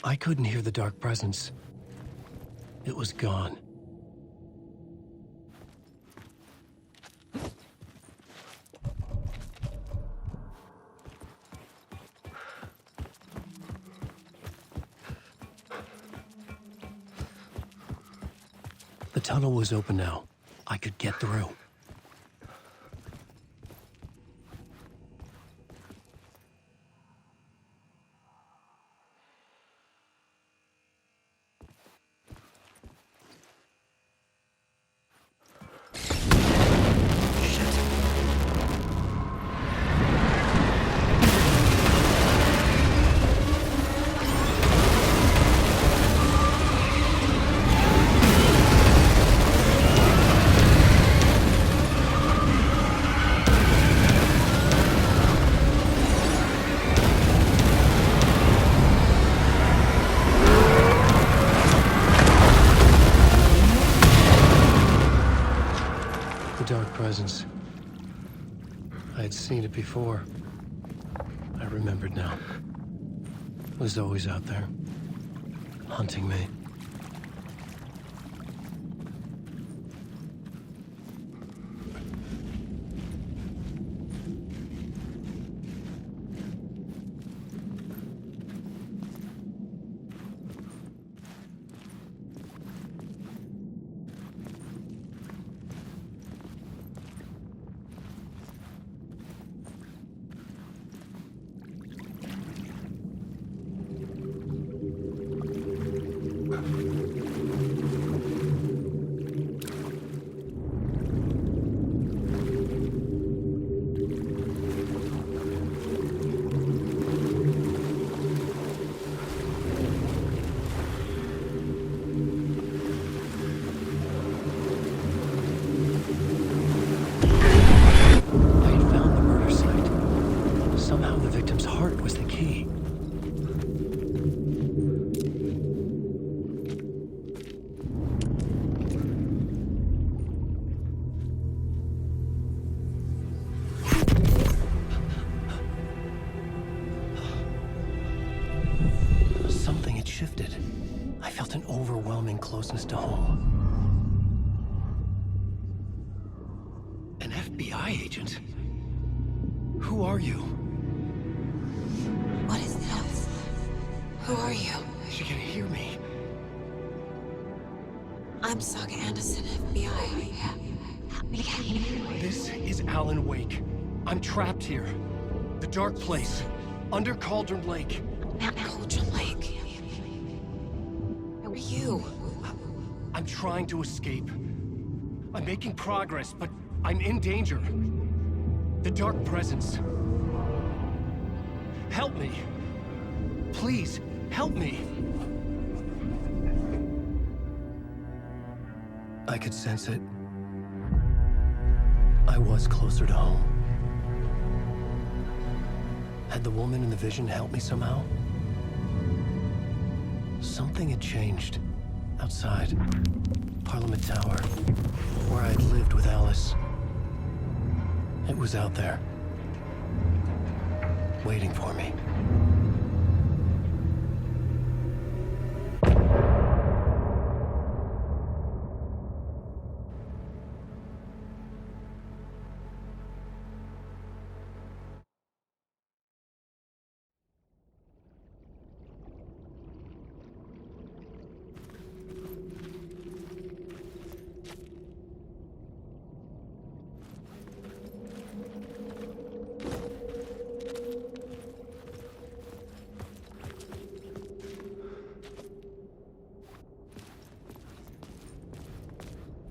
I couldn't hear the dark presence. It was gone. The tunnel was open now. I could get through. Presence. I had seen it before. I remembered now. It was always out there, hunting me. Shifted. I felt an overwhelming closeness to home. An FBI agent? Who are you? What is this? Who are you? She can hear me. I'm Saga Anderson, FBI. This is Alan Wake. I'm trapped here. The dark place. Under Cauldron Lake. Cauldron Lake. You? I'm trying to escape. I'm making progress, but I'm in danger. The dark presence. Help me. Please, help me. I could sense it. I was closer to home. Had the woman in the vision helped me somehow? Something had changed. Outside. Parliament Tower. Where I'd lived with Alice. It was out there. Waiting for me.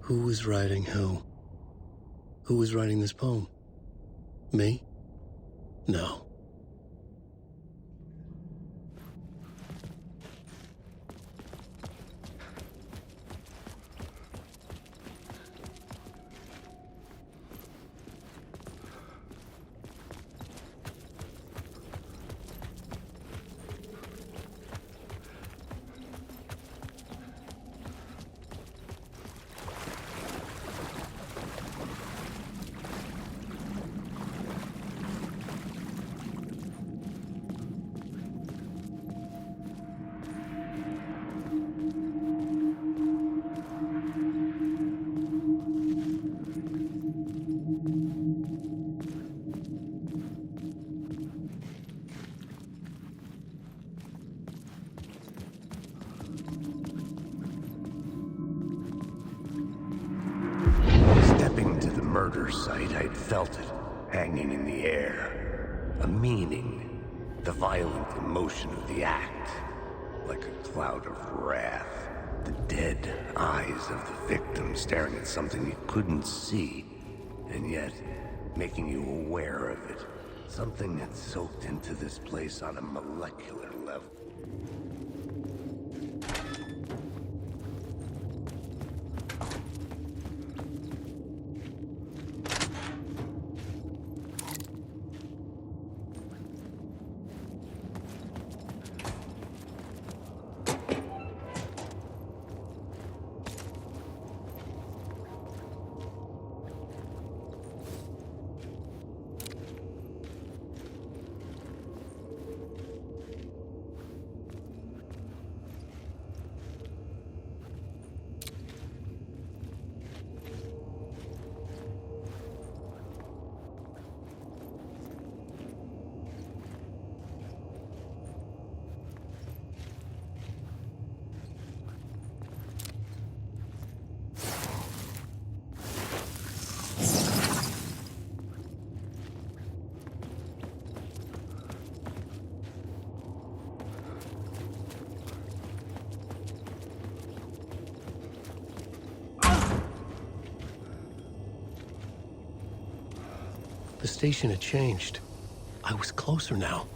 Who was writing who? Who was writing this poem? Me? No. site, I'd felt it, hanging in the air. A meaning, the violent emotion of the act, like a cloud of wrath. The dead eyes of the victim staring at something you couldn't see, and yet making you aware of it. Something that soaked into this place on a molecular level. The station had changed. I was closer now.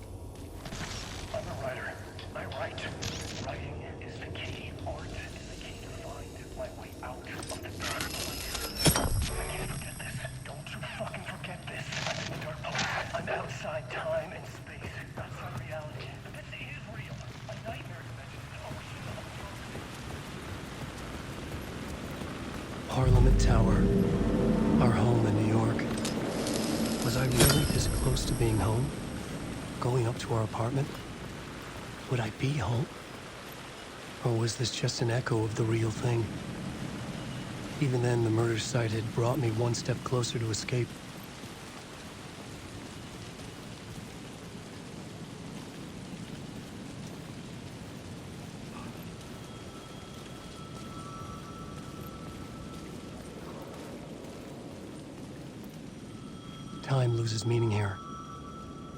I'm a writer. I write. Writing is the key. Art is the key to find my way out of the dark place. I can't forget this. Don't you fucking forget this. I'm in the dark place. I'm outside time and space. Outside reality. But this is real. A nightmare dimension is always Parliament Tower. Our home in New York. Was I really this close to being home? Going up to our apartment? Would I be home? Or was this just an echo of the real thing? Even then, the murder site had brought me one step closer to escape. Time loses meaning here.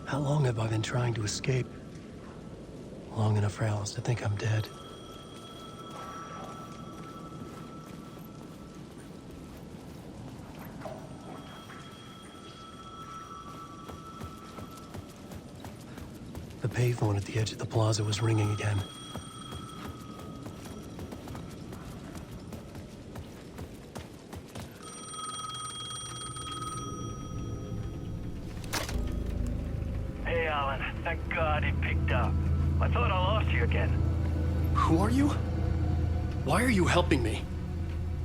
How long have I been trying to escape? Long enough for Alice to think I'm dead. The payphone at the edge of the plaza was ringing again. Hey, Alan. Thank God it picked up. I thought I lost you again. Who are you? Why are you helping me?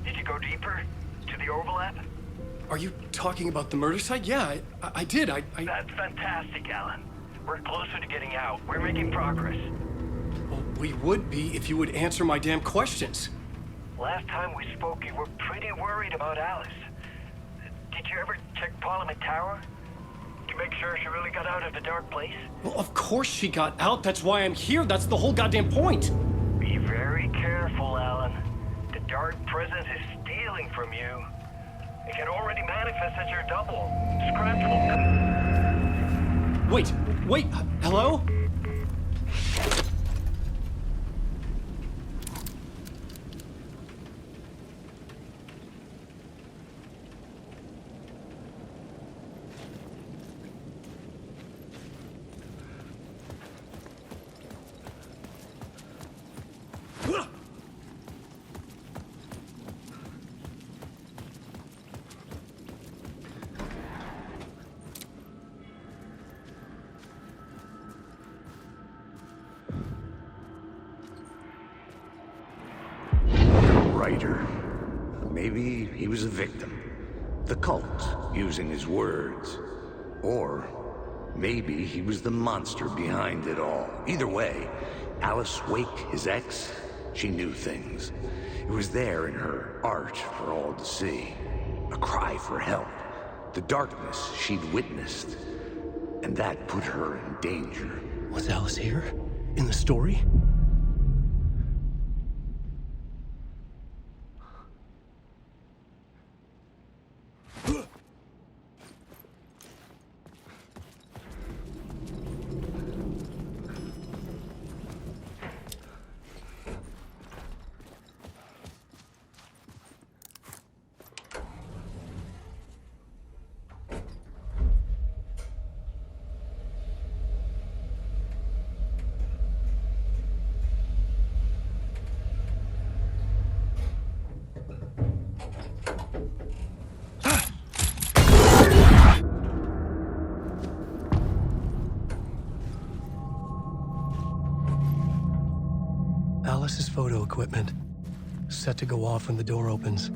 Did you go deeper? To the overlap? Are you talking about the murder site? Yeah, I did. That's fantastic, Alan. We're closer to getting out. We're making progress. Well, we would be if you would answer my damn questions. Last time we spoke, you were pretty worried about Alice. Did you ever check Parliament Tower? To make sure she really got out of the dark place? Well, of course she got out. That's why I'm here. That's the whole goddamn point. Be very careful, Alan. The dark presence is stealing from you. It can already manifest as your double. Scratch will... Wait, hello? Writer. Maybe he was a victim. The cult, using his words. Or maybe he was the monster behind it all. Either way, Alice Wake, his ex, she knew things. It was there in her art for all to see. A cry for help. The darkness she'd witnessed. And that put her in danger. Was Alice here? In the story? Alice's photo equipment, set to go off when the door opens.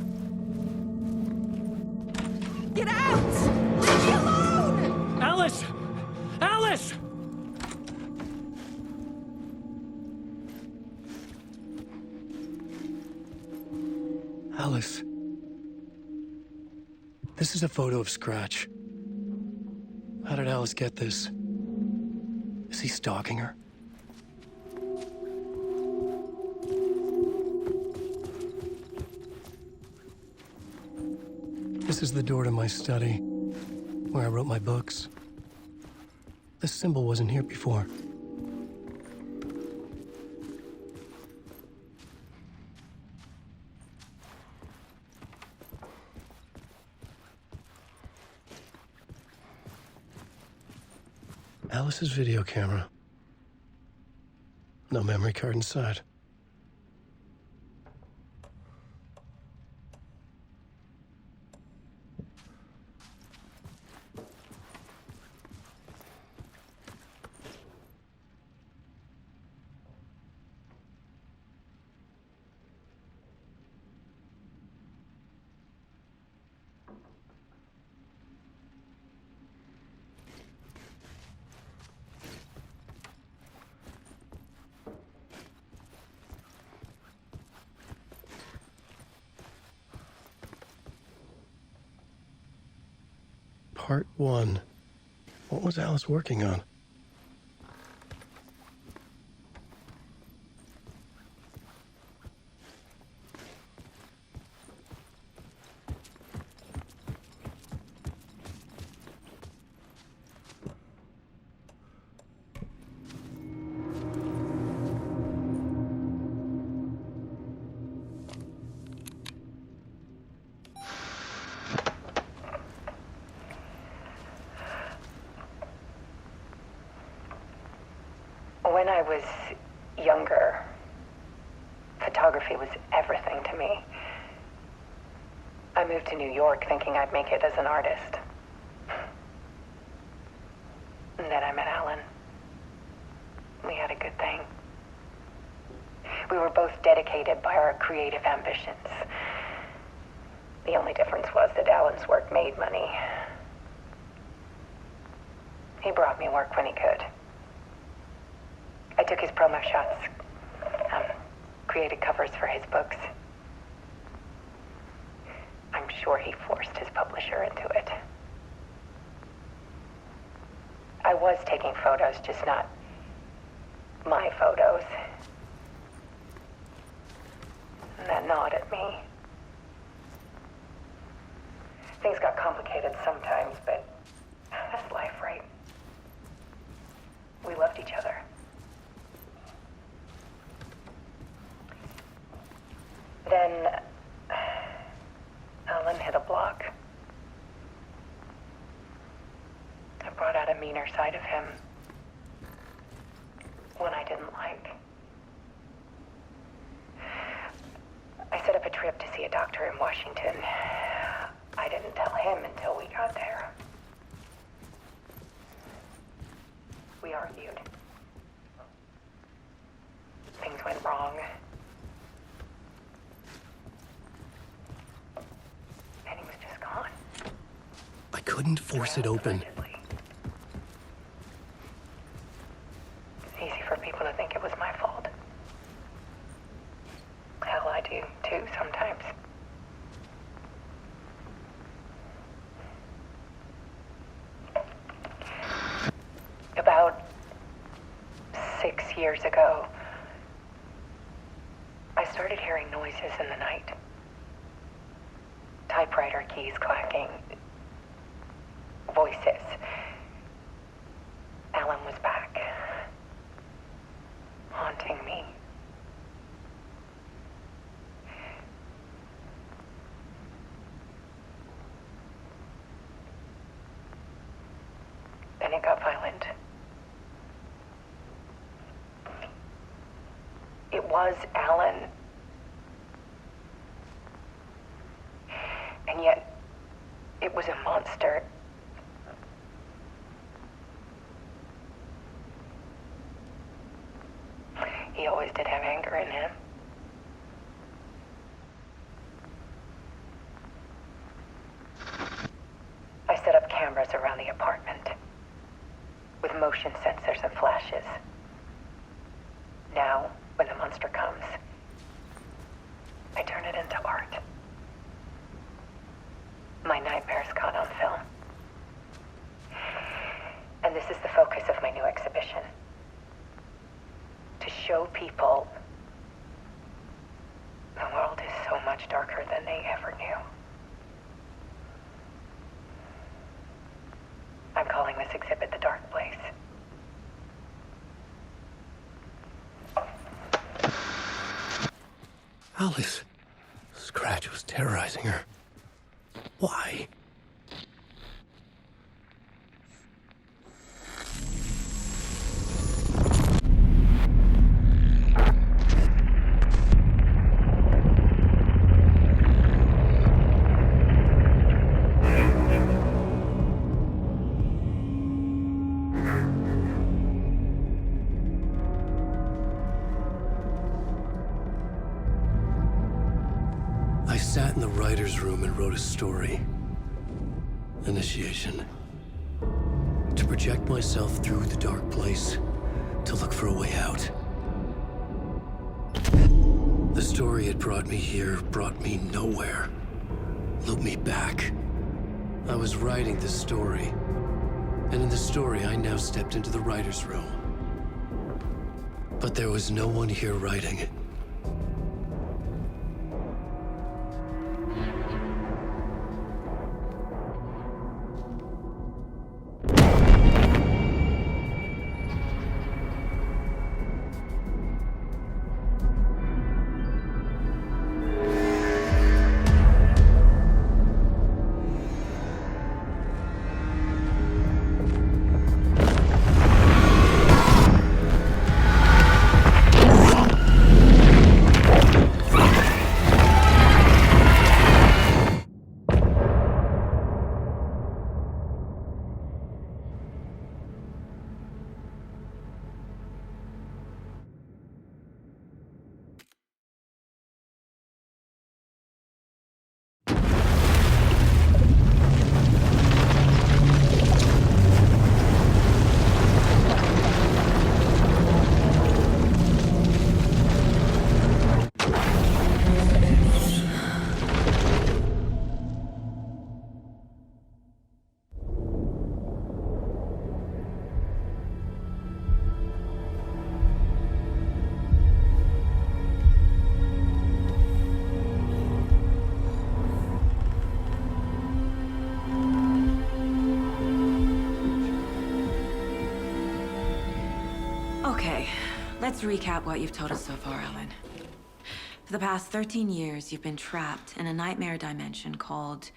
Get out! Leave me alone! Alice! Alice! Alice. This is a photo of Scratch. How did Alice get this? Is he stalking her? This is the door to my study, where I wrote my books. This symbol wasn't here before. Alice's video camera. No memory card inside. Part 1. What was Alice working on? When I was younger, photography was everything to me. I moved to New York thinking I'd make it as an artist. And then I met Alan. We had a good thing. We were both dedicated by our creative ambitions. The only difference was that Alan's work made money. He brought me work when he could. I took his promo shots, created covers for his books. I'm sure he forced his publisher into it. I was taking photos, just not my photos. And that gnawed at me. Things got complicated sometimes, but that's life, right? We loved each other. Then Alan hit a block. I brought out a meaner side of him. One I didn't like. I set up a trip to see a doctor in Washington. I didn't tell him until we got there. We argued. Things went wrong. And he was just gone. I couldn't force it open. It's easy for people to think it was my fault. Hell, I do too sometimes. About 6 years ago, I started hearing noises in the night. Typewriter keys clacking. Voices. Alan was back. Haunting me. Then it got violent. It was Alan. And yet, it was a monster. He always did have anger in him. I set up cameras around the apartment with motion sensors and flashes. Now, when the monster comes, I turn it into art. My nightmares caught on film. And this is the focus of my new exhibition. To show people the world is so much darker than they ever knew. I'm calling this exhibit The Dark Place. Alice. Scratch was terrorizing her. Why? I sat in the writer's room and wrote a story. Initiation. To project myself through the dark place, to look for a way out. The story had brought me here, brought me nowhere. Looped me back. I was writing the story. And in the story, I now stepped into the writer's room. But there was no one here writing it. Okay, let's recap what you've told us so far, Alan. For the past 13 years, you've been trapped in a nightmare dimension called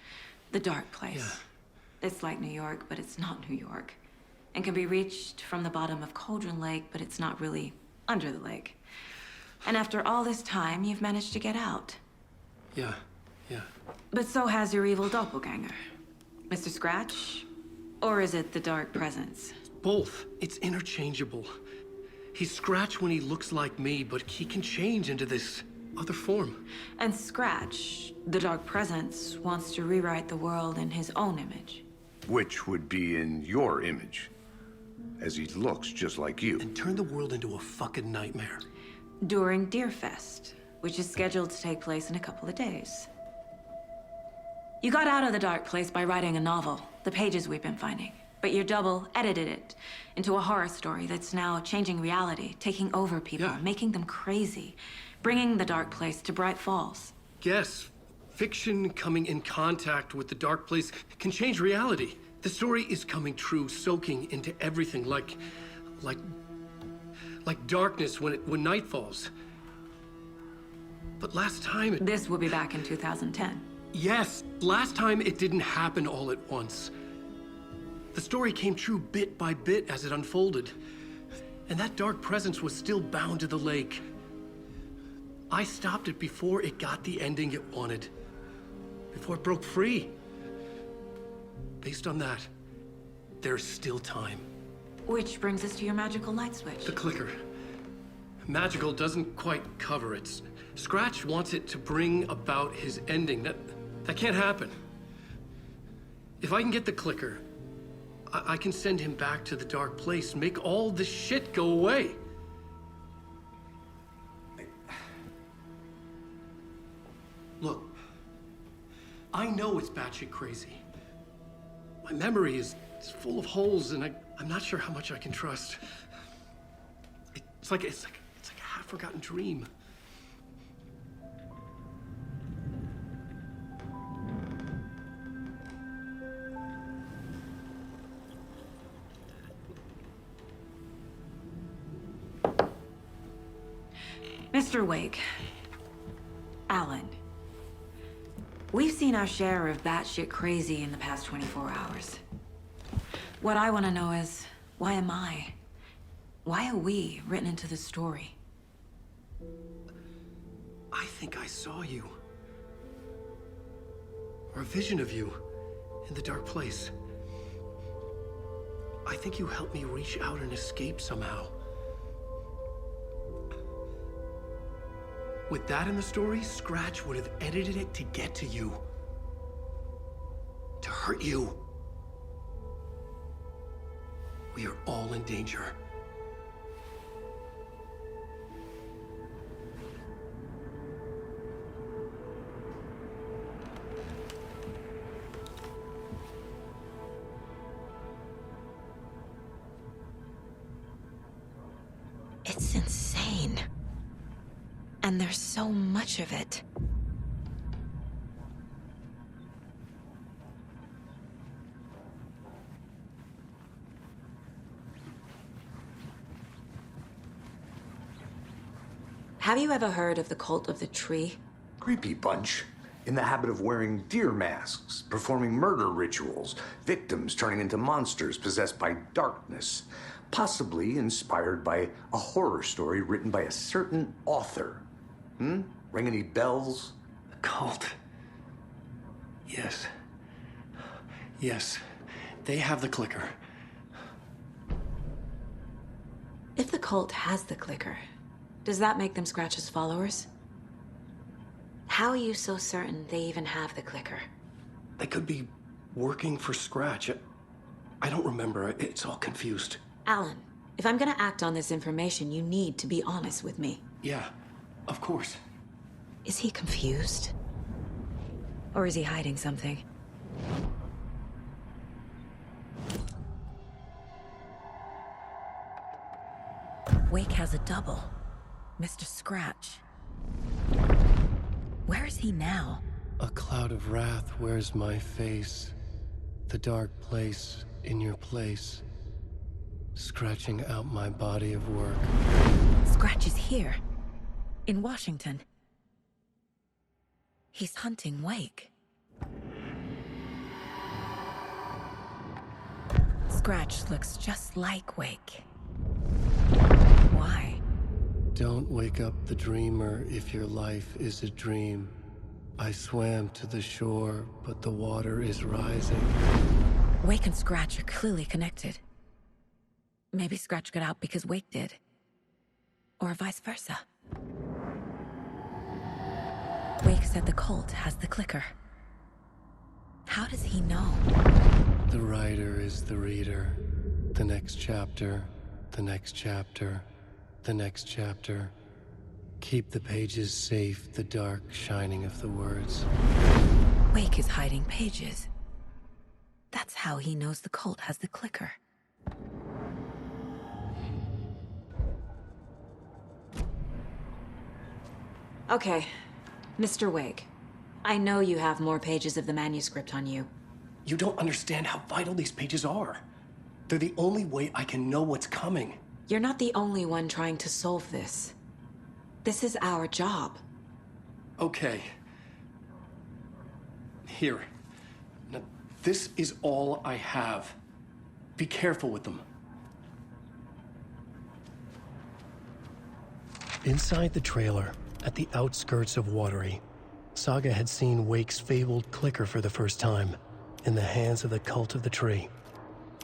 the Dark Place. Yeah. It's like New York, but it's not New York. And can be reached from the bottom of Cauldron Lake, but it's not really under the lake. And after all this time, you've managed to get out. Yeah. But so has your evil doppelganger. Mr. Scratch? Or is it the Dark Presence? Both. It's interchangeable. He's Scratch when he looks like me, but he can change into this other form. And Scratch, the Dark Presence, wants to rewrite the world in his own image. Which would be in your image, as he looks just like you. And turn the world into a fucking nightmare. During Deerfest, which is scheduled to take place in a couple of days. You got out of the Dark Place by writing a novel, the pages we've been finding. But your double edited it into a horror story that's now changing reality, taking over people, Yeah. making them crazy, bringing the Dark Place to Bright Falls. Yes, fiction coming in contact with the dark place can change reality. The story is coming true, soaking into everything like darkness when night falls. But last time This will be back in 2010. Yes, last time it didn't happen all at once. The story came true bit by bit as it unfolded. And that dark presence was still bound to the lake. I stopped it before it got the ending it wanted. Before it broke free. Based on that, there's still time. Which brings us to your magical light switch. The clicker. Magical doesn't quite cover it. Scratch wants it to bring about his ending. That can't happen. If I can get the clicker, I can send him back to the dark place, make all this shit go away. Look, I know it's batshit crazy. My memory is full of holes, and I'm not sure how much I can trust. It's like a half-forgotten dream. Mr. Wake. Alan. We've seen our share of batshit crazy in the past 24 hours. What I want to know is, why am I? Why are we written into the story? I think I saw you. Or a vision of you in the dark place. I think you helped me reach out and escape somehow. With that in the story, Scratch would have edited it to get to you. To hurt you. We are all in danger. It's insane. And there's so much of it. Have you ever heard of the cult of the tree? Creepy bunch. In the habit of wearing deer masks, performing murder rituals, victims turning into monsters possessed by darkness. Possibly inspired by a horror story written by a certain author. Ring any bells? A cult. Yes. Yes. They have the clicker. If the cult has the clicker, does that make them Scratch's followers? How are you so certain they even have the clicker? They could be working for Scratch. I don't remember. It's all confused. Alan, if I'm gonna act on this information, you need to be honest with me. Yeah, of course. Is he confused? Or is he hiding something? Wake has a double. Mr. Scratch. Where is he now? A cloud of wrath wears my face. The dark place in your place. Scratching out my body of work. Scratch is here. In Washington. He's hunting Wake. Scratch looks just like Wake. Why? Don't wake up the dreamer if your life is a dream. I swam to the shore, but the water is rising. Wake and Scratch are clearly connected. Maybe Scratch got out because Wake did. Or vice versa. Wake said the cult has the clicker. How does he know? The writer is the reader. The next chapter, the next chapter, the next chapter. Keep the pages safe, the dark shining of the words. Wake is hiding pages. That's how he knows the cult has the clicker. Okay, Mr. Wake. I know you have more pages of the manuscript on you. You don't understand how vital these pages are. They're the only way I can know what's coming. You're not the only one trying to solve this. This is our job. Okay. Here. Now, this is all I have. Be careful with them. Inside the trailer, at the outskirts of Watery, Saga had seen Wake's fabled clicker for the first time, in the hands of the cult of the tree.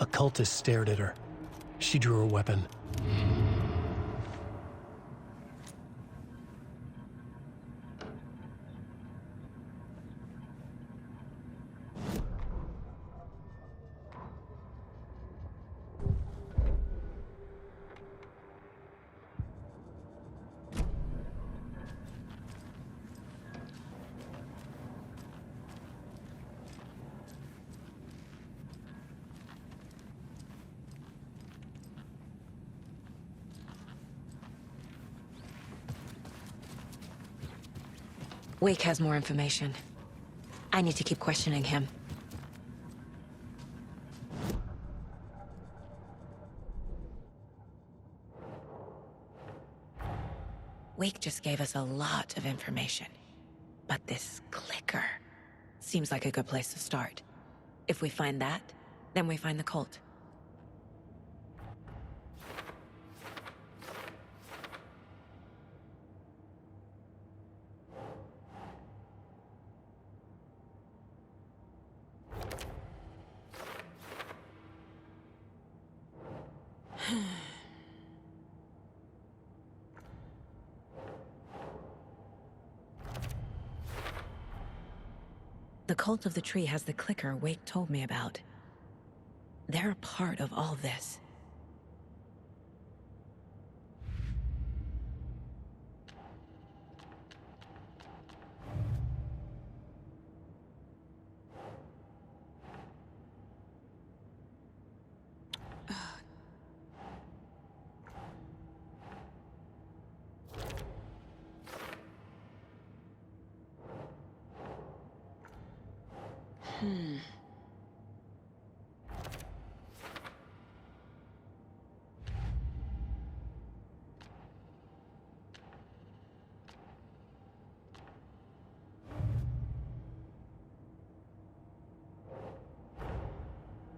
A cultist stared at her. She drew her weapon. Wake has more information. I need to keep questioning him. Wake just gave us a lot of information. But this clicker seems like a good place to start. If we find that, then we find the cult. The cult of the tree has the clicker Wake told me about. They're a part of all this.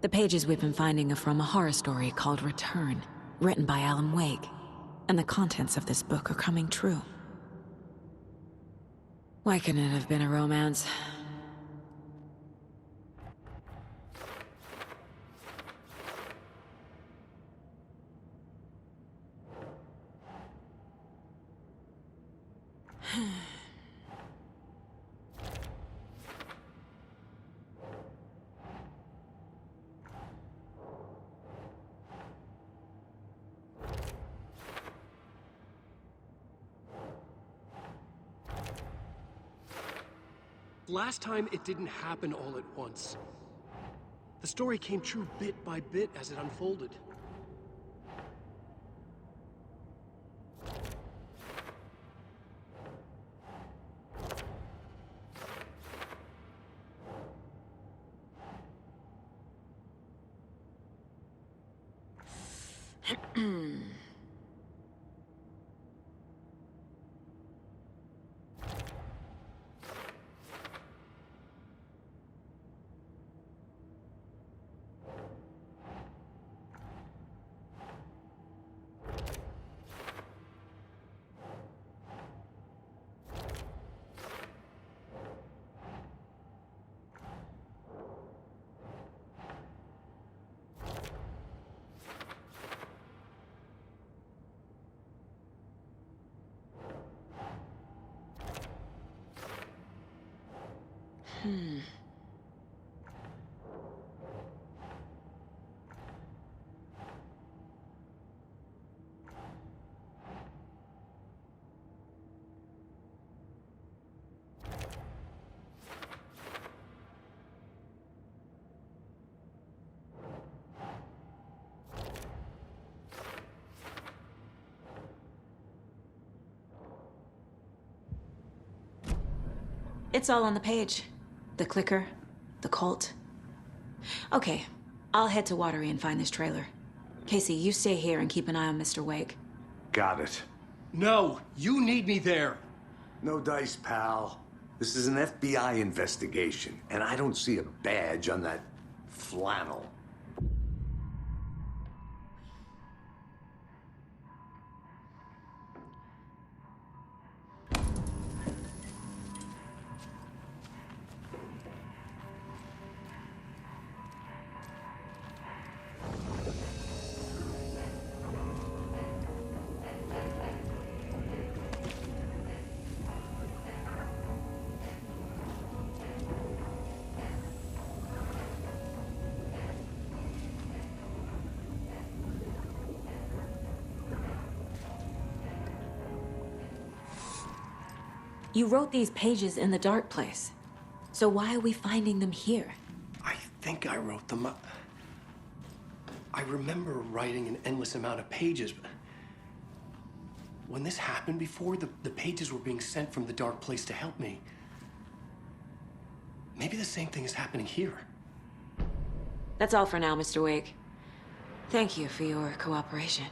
The pages we've been finding are from a horror story called Return, written by Alan Wake. And the contents of this book are coming true. Why couldn't it have been a romance? Last time, it didn't happen all at once. The story came true bit by bit as it unfolded. It's all on the page. The clicker, the cult. Okay, I'll head to Watery and find this trailer. Casey, you stay here and keep an eye on Mr. Wake. Got it. No, you need me there. No dice, pal. This is an FBI investigation, and I don't see a badge on that flannel. You wrote these pages in the dark place. So why are we finding them here? I think I wrote them up. I remember writing an endless amount of pages, but When this happened before, the pages were being sent from the dark place to help me. Maybe the same thing is happening here. That's all for now, Mr. Wake. Thank you for your cooperation.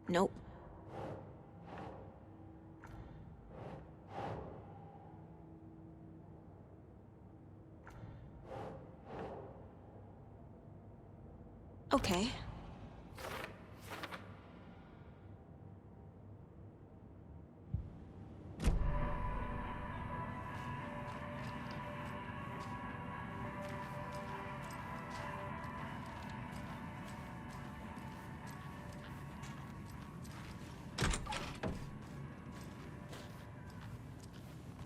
Nope. Okay.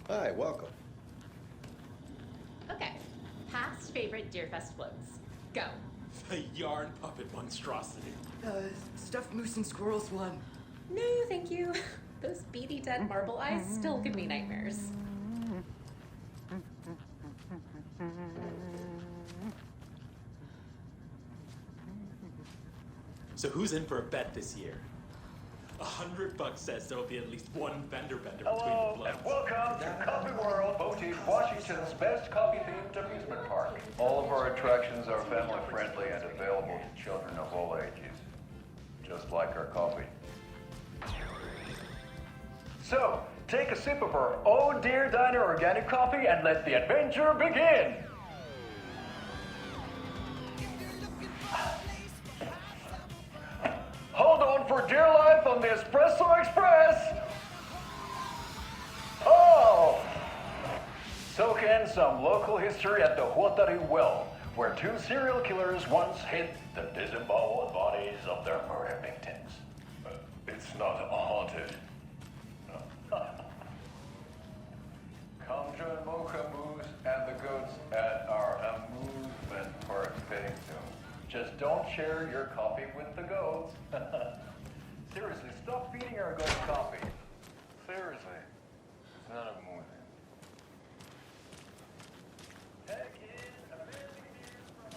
Hi, welcome. Okay. Past favorite Deerfest floats. Go. The yarn puppet monstrosity. Stuffed moose and squirrels one. No, thank you. Those beady dead marble eyes still give me nightmares. So who's in for a bet this year? $100 says there'll be at least one vendor bender between the Hello, bloods. and welcome to Coffee World, voted Washington's best coffee-themed amusement park. All of our attractions are family-friendly and available to children of all ages, just like our coffee. So, take a sip of our Oh Dear Diner organic coffee and let the adventure begin! Hold on for dear life on the Espresso Express! Oh! Soak in some local history at the Watery well, where two serial killers once hid the disemboweled bodies of their murder victims. It's not haunted. Come join Mocha Moose and the goats at our amusement park petting zoo. Just don't share your coffee with the goats. Seriously, stop feeding our goats coffee. Seriously. It's not a movie. Heck is amazing news from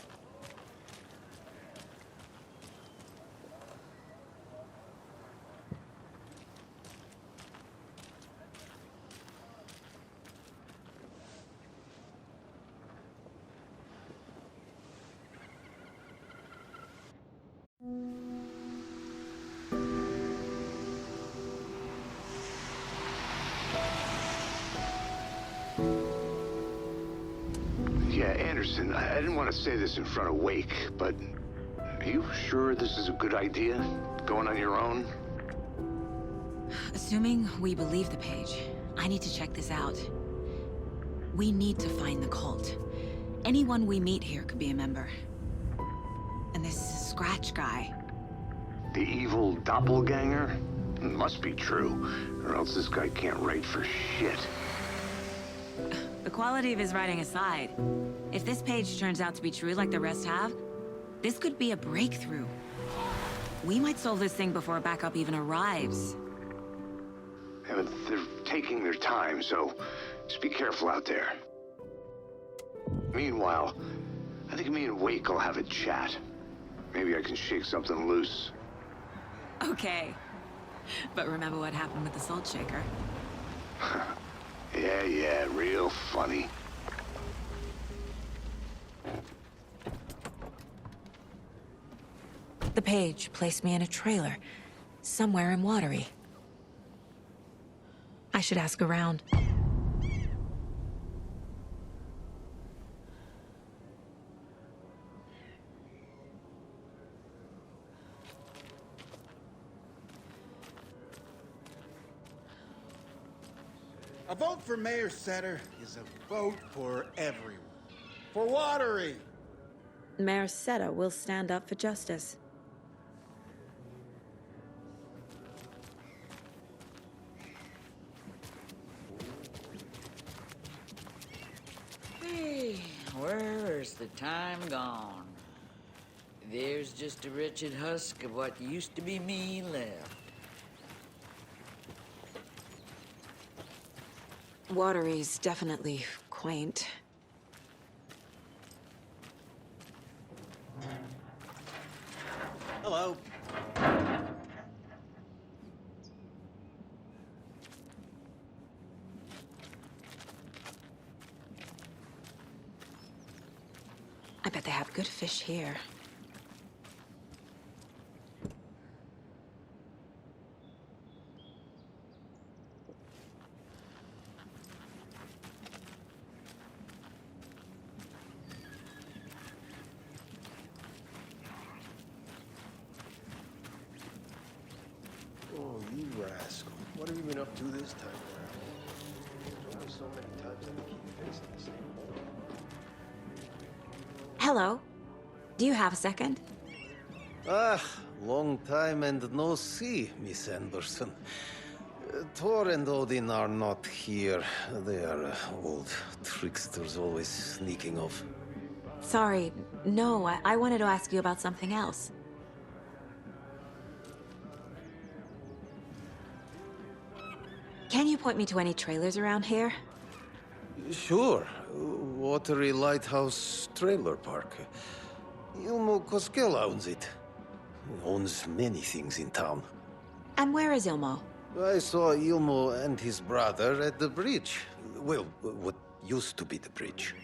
Yeah, Anderson, I didn't want to say this in front of Wake, but are you sure this is a good idea? Going on your own? Assuming we believe the page, I need to check this out. We need to find the cult. Anyone we meet here could be a member. And this Scratch guy. The evil doppelganger? Must be true, or else this guy can't write for shit. The quality of his writing aside, if this page turns out to be true like the rest have, this could be a breakthrough. We might solve this thing before backup even arrives. Yeah, but they're taking their time, so just be careful out there. Meanwhile, I think me and Wake will have a chat. Maybe I can shake something loose. Okay. But remember what happened with the salt shaker? Yeah, real funny. The page placed me in a trailer, somewhere in Watery. I should ask around. A vote for Mayor Setter is a vote for everyone. For Watery! Mayor Seta will stand up for justice. Hey, where's the time gone? There's just a wretched husk of what used to be me left. Watery's definitely quaint. Hello. I bet they have good fish here. Oh, you rascal. What have you been up to this time around? There's only so many times I can keep facing the same hole. Hello. Do you have a second? Ah, long time and no see, Miss Anderson. Thor and Odin are not here. They are old tricksters always sneaking off. Sorry. No, I wanted to ask you about something else. Can you point me to any trailers around here? Sure. Watery Lighthouse Trailer Park. Ilmo Koskela owns it. He owns many things in town. And where is Ilmo? I saw Ilmo and his brother at the bridge. Well, what used to be the bridge.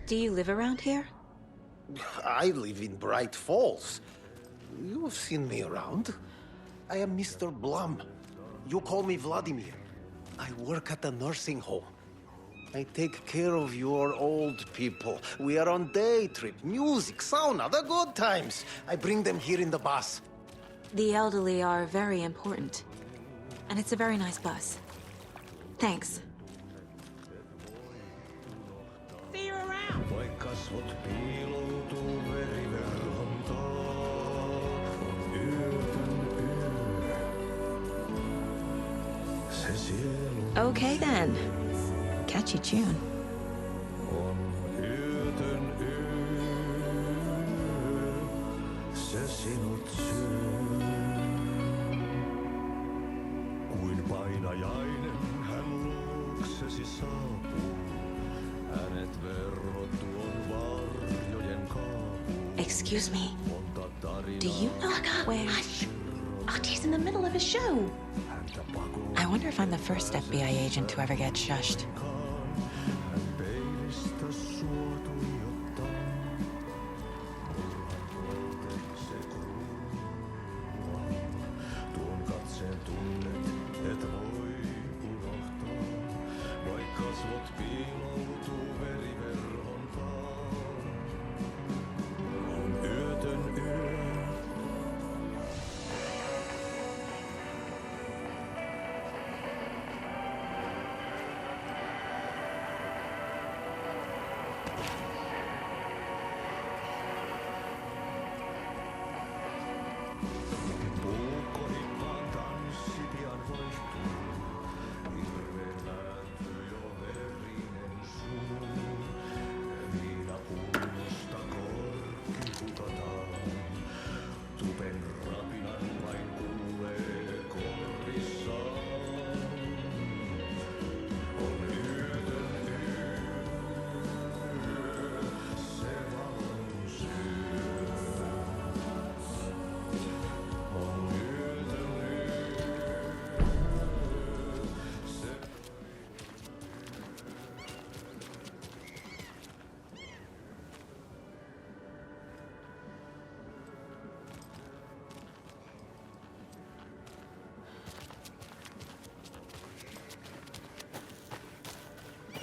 Do you live around here? I live in Bright Falls. You've seen me around. I am Mr. Blum. You call me Vladimir. I work at a nursing home. I take care of your old people. We are on day trip, music, sauna, the good times. I bring them here in the bus. The elderly are very important. And it's a very nice bus. Thanks. See you around. Okay then. Catchy tune. Kuin painajainen hän luoksesi saapuu. Hänet verhot tuon varjojen kaapuun. Excuse me. Do you know where... Hush! Artie's in the middle of a show. I wonder if I'm the first FBI agent to ever get shushed.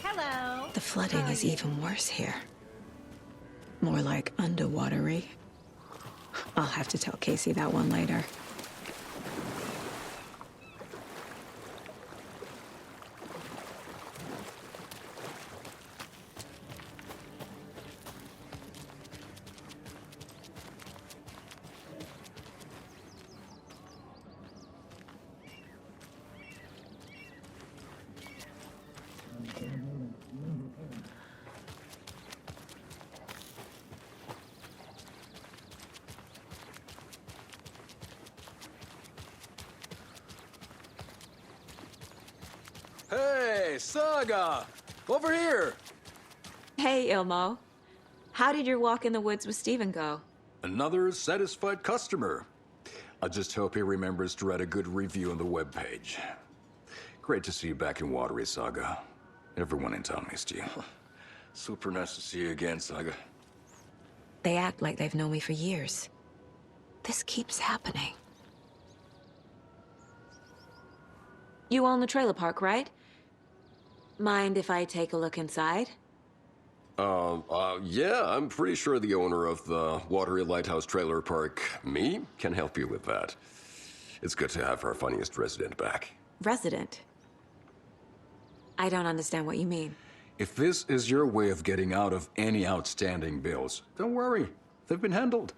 Hello. The flooding is even worse here. More like underwatery. I'll have to tell Casey that one later. Hey, Saga! Over here! Hey, Ilmo. How did your walk in the woods with Steven go? Another satisfied customer. I just hope he remembers to write a good review on the webpage. Great to see you back in Watery, Saga. Everyone in town missed you. Super nice to see you again, Saga. They act like they've known me for years. This keeps happening. You own the trailer park, right? Mind if I take a look inside? Yeah, I'm pretty sure the owner of the Watery Lighthouse Trailer Park, me, can help you with that. It's good to have our funniest resident back. Resident? I don't understand what you mean. If this is your way of getting out of any outstanding bills, don't worry. They've been handled.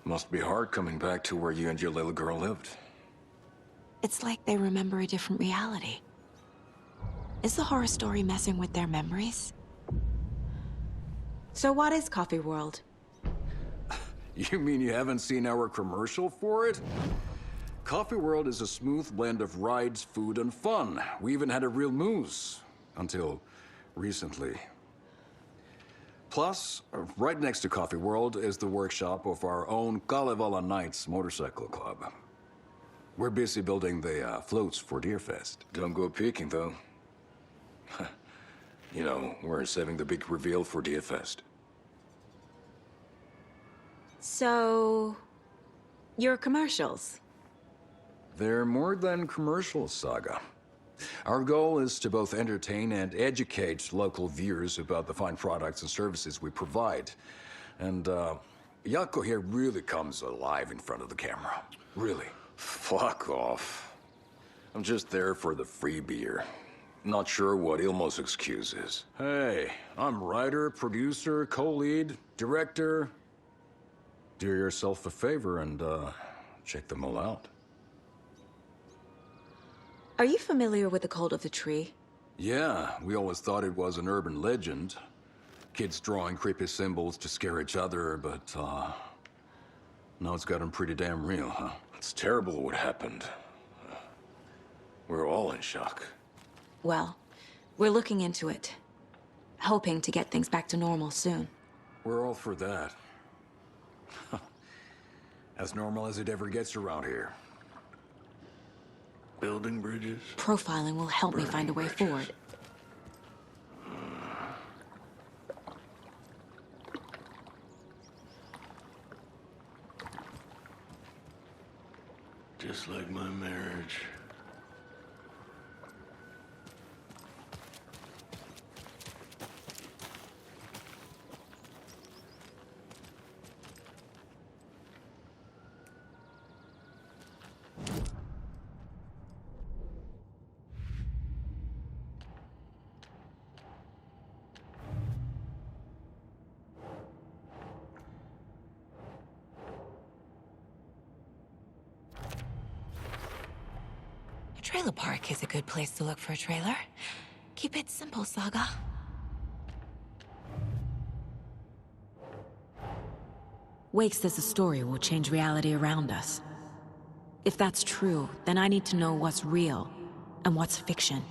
Must be hard coming back to where you and your little girl lived. It's like they remember a different reality. Is the horror story messing with their memories? So what is Coffee World? You mean you haven't seen our commercial for it? Coffee World is a smooth blend of rides, food, and fun. We even had a real moose. Until recently. Plus, right next to Coffee World is the workshop of our own Kalevala Knights Motorcycle Club. We're busy building the floats for Deerfest. Don't go peeking, though. You know, we're saving the big reveal for Deerfest. So... your commercials? They're more than commercials, Saga. Our goal is to both entertain and educate local viewers about the fine products and services we provide. And, Jaakko here really comes alive in front of the camera. Really. Fuck off. I'm just there for the free beer. Not sure what Ilmo's excuse is. Hey, I'm writer, producer, co-lead, director. Do yourself a favor and, check them all out. Are you familiar with the Cult of the Tree? Yeah, we always thought it was an urban legend. Kids drawing creepy symbols to scare each other, but, now it's gotten pretty damn real, huh? It's terrible what happened. We're all in shock. Well, we're looking into it. Hoping to get things back to normal soon. We're all for that. As normal as it ever gets around here. Building bridges? Profiling will help me find a way forward. Just like my marriage. A trailer park is a good place to look for a trailer. Keep it simple, Saga. Wake says the story will change reality around us. If that's true, then I need to know what's real and what's fiction.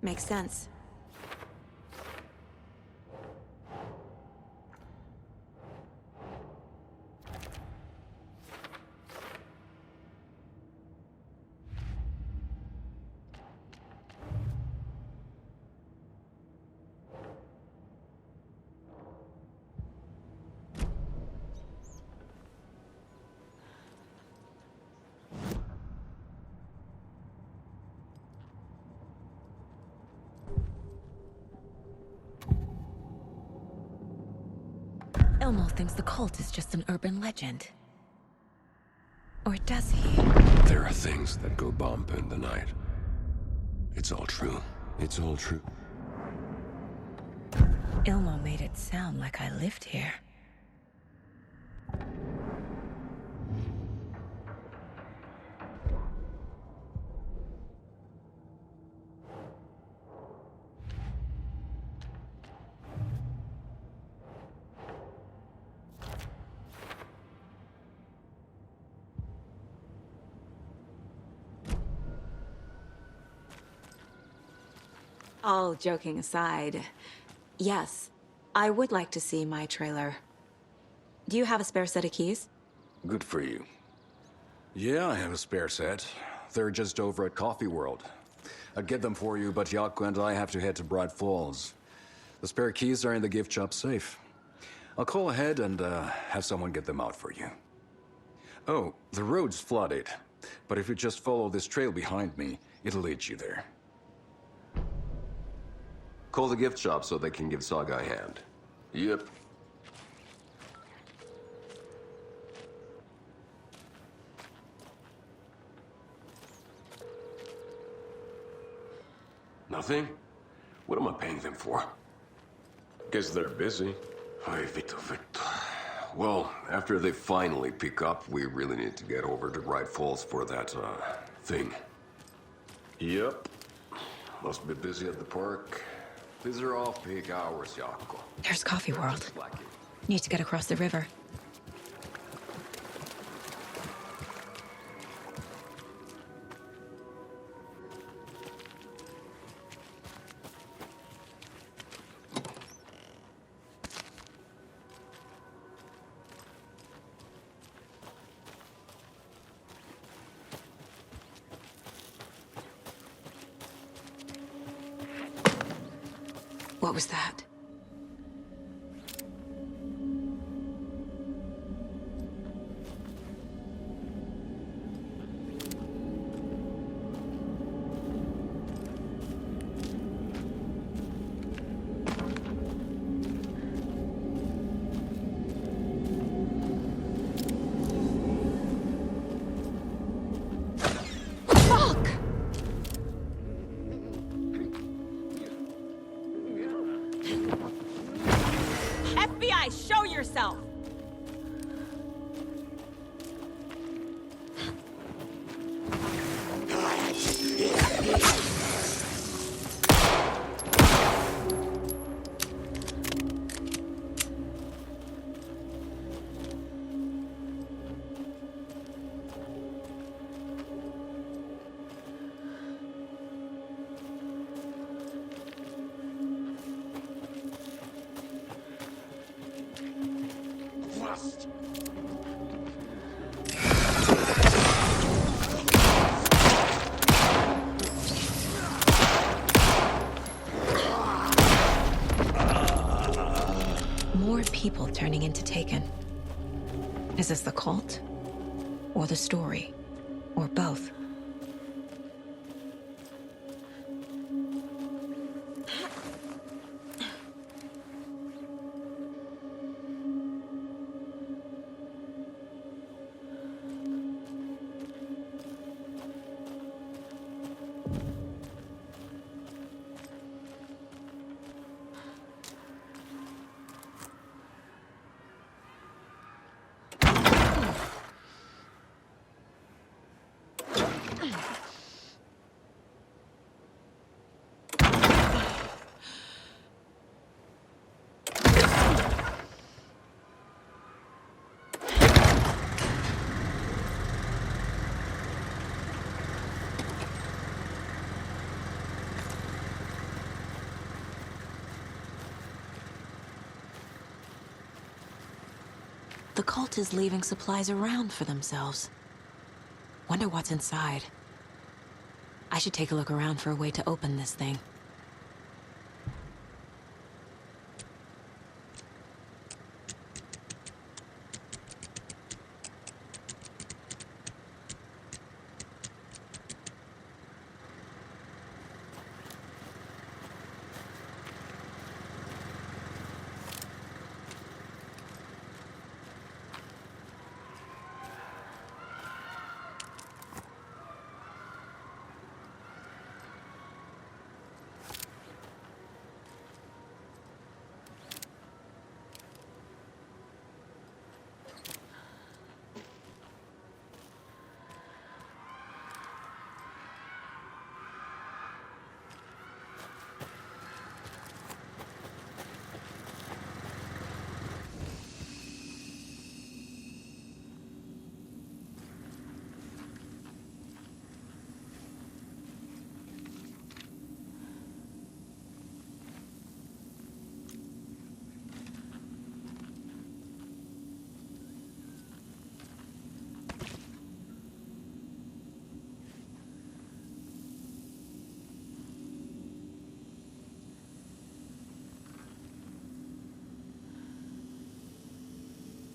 Makes sense. Elmo thinks the cult is just an urban legend. Or does he? There are things that go bump in the night. It's all true. It's all true. Ilmo made it sound like I lived here. All joking aside, yes, I would like to see my trailer. Do you have a spare set of keys? Good for you. Yeah, I have a spare set. They're just over at Coffee World. I'd get them for you, but Yaku and I have to head to Bright Falls. The spare keys are in the gift shop safe. I'll call ahead and have someone get them out for you. Oh, the road's flooded, but if you just follow this trail behind me, it'll lead you there. Call the gift shop so they can give Saga a hand. Yep. Nothing? What am I paying them for? Guess they're busy. Ay, Vito. Well, after they finally pick up, we really need to get over to Bright Falls for that, thing. Yep. Must be busy at the park. These are off-peak hours, Jaakko. There's Coffee World. Need to get across the river. What was that? FBI, show yourself! More people turning into Taken. Is this the cult? Or the story? Or both? The cult is leaving supplies around for themselves. Wonder what's inside. I should take a look around for a way to open this thing.